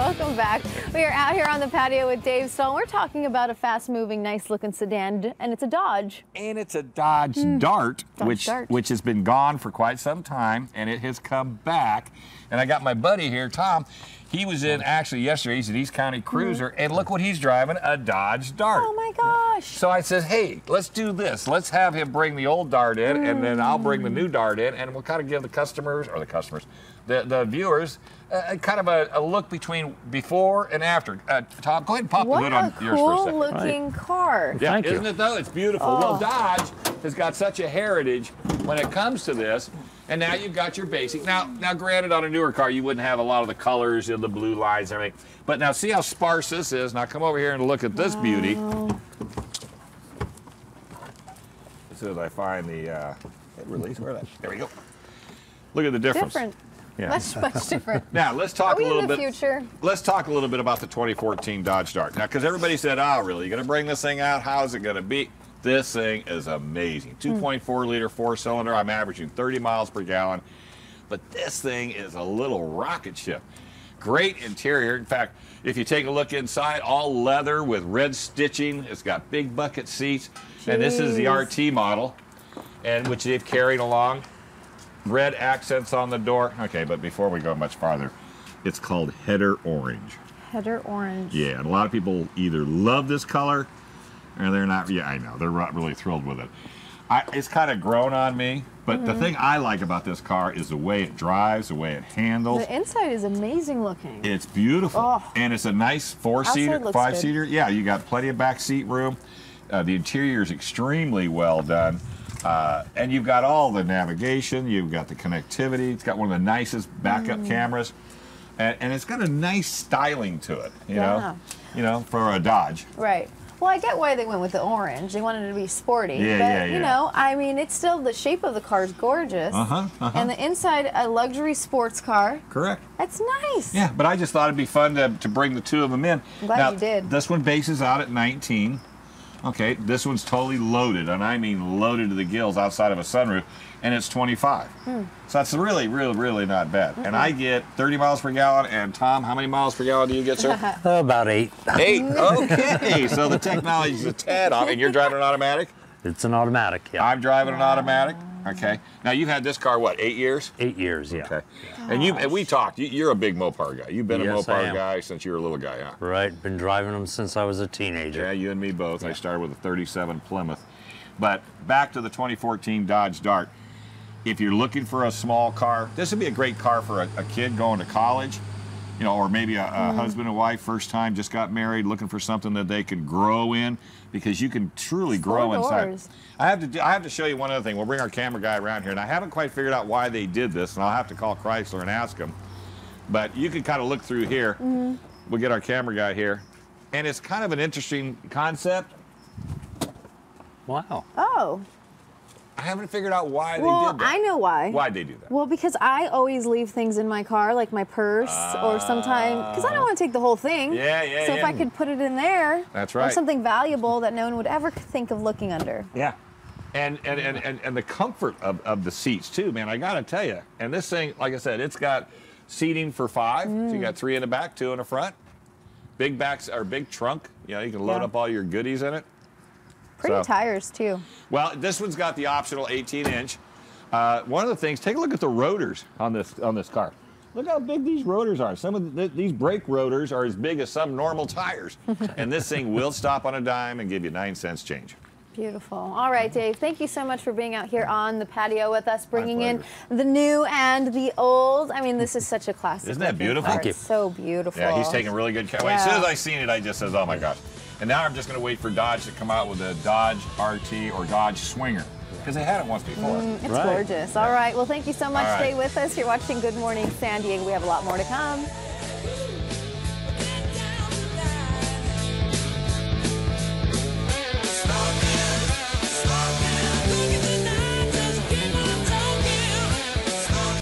Welcome back. We are out here on the patio with Dave Stone. We're talking about a fast-moving, nice-looking sedan, and it's a Dodge. And it's a Dodge Dart, which has been gone for quite some time, and it has come back. And I got my buddy here, Tom. He was in, actually yesterday, he's at East County Cruiser, and look what he's driving, a Dodge Dart. Oh my gosh. So I said, hey, let's do this. Let's have him bring the old Dart in, and then I'll bring the new Dart in, and we'll kind of give the customers, or the viewers, kind of a look between before and after. Tom, go ahead and pop the hood on yours for a second. What a cool looking car. Yeah, isn't it though? It's beautiful. Oh. Well, Dodge has got such a heritage when it comes to this. And now you've got your basic. Now, granted, on a newer car, you wouldn't have a lot of the colors and the blue lines and everything. But now, see how sparse this is. Now, come over here and look at this beauty. As soon as I find the release, where that? There we go. Look at the difference. Different. Yeah. Much different. Now, let's talk a little bit. Future? Let's talk a little bit about the 2014 Dodge Dart. Now, because everybody said, "Oh, really? You're going to bring this thing out? How is it going to be?" This thing is amazing. 2.4 liter four-cylinder. I'm averaging 30 miles per gallon. But this thing is a little rocket ship. Great interior. In fact, if you take a look inside, all leather with red stitching. It's got big bucket seats. Jeez. And this is the RT model, and which they've carried along. Red accents on the door. Okay, but before we go much farther, it's called Header Orange. Header Orange. Yeah, and a lot of people either love this color, and they're not, yeah, I know, they're not really thrilled with it. It's kind of grown on me, but the thing I like about this car is the way it drives, the way it handles. The inside is amazing looking. It's beautiful. Oh. And it's a nice four-seater, five-seater. Yeah, you got plenty of back seat room. The interior is extremely well done. And you've got all the navigation, you've got the connectivity, it's got one of the nicest backup cameras. And it's got a nice styling to it, you know, for a Dodge. Right. Well, I get why they went with the orange. They wanted it to be sporty. But, you know, I mean, it's still, the shape of the car is gorgeous. And the inside, a luxury sports car. Correct. That's nice. Yeah, but I just thought it'd be fun to bring the two of them in. I'm glad you did. This one bases out at 19. Okay, this one's totally loaded, and I mean loaded to the gills outside of a sunroof, and it's 25. So that's really, really not bad. And I get 30 miles per gallon, and Tom, how many miles per gallon do you get, sir? About 8. 8, okay. So the technology's a tad off, and you're driving an automatic? It's an automatic, yeah. I'm driving an automatic, okay. Now you've had this car, what, 8 years? 8 years, yeah. Okay. And we talked, you're a big Mopar guy. You've been a Mopar guy since you were a little guy, huh? Right, been driving them since I was a teenager. Yeah, you and me both. I started with a 37 Plymouth. But back to the 2014 Dodge Dart. If you're looking for a small car, this would be a great car for a kid going to college, you know, or maybe a husband and wife, first time, just got married, looking for something that they can grow in, because you can truly grow inside. I have to show you one other thing. We'll bring our camera guy around here, and I haven't quite figured out why they did this, and I'll have to call Chrysler and ask them. But you can kind of look through here. We'll get our camera guy here, and it's kind of an interesting concept. Wow. Oh. I haven't figured out why they did that. I know why. Why'd they do that? Well, because I always leave things in my car, like my purse, or sometimes, because I don't want to take the whole thing. So if I could put it in there, that's right. Or something valuable that no one would ever think of looking under. Yeah. And the comfort of the seats too, man, I gotta tell you. And this thing, like I said, it's got seating for 5. So you got 3 in the back, 2 in the front. Big backs, or big trunk. You know, you can load up all your goodies in it. Pretty tires too. Well, this one's got the optional 18-inch. One of the things, take a look at the rotors on this car. Look how big these rotors are. Some of these brake rotors are as big as some normal tires. And this thing will stop on a dime and give you 9 cents change. Beautiful. All right, Dave, thank you so much for being out here on the patio with us, bringing in the new and the old. I mean, this is such a classic. Isn't that beautiful? Thank you. So beautiful. Yeah, he's taking really good care. As soon as I seen it, I just says, oh my gosh. And now I'm just going to wait for Dodge to come out with a Dodge RT or Dodge Swinger, because they had it once before. It's gorgeous. All right. Well, thank you so much. Stay with us. You're watching Good Morning San Diego. We have a lot more to come.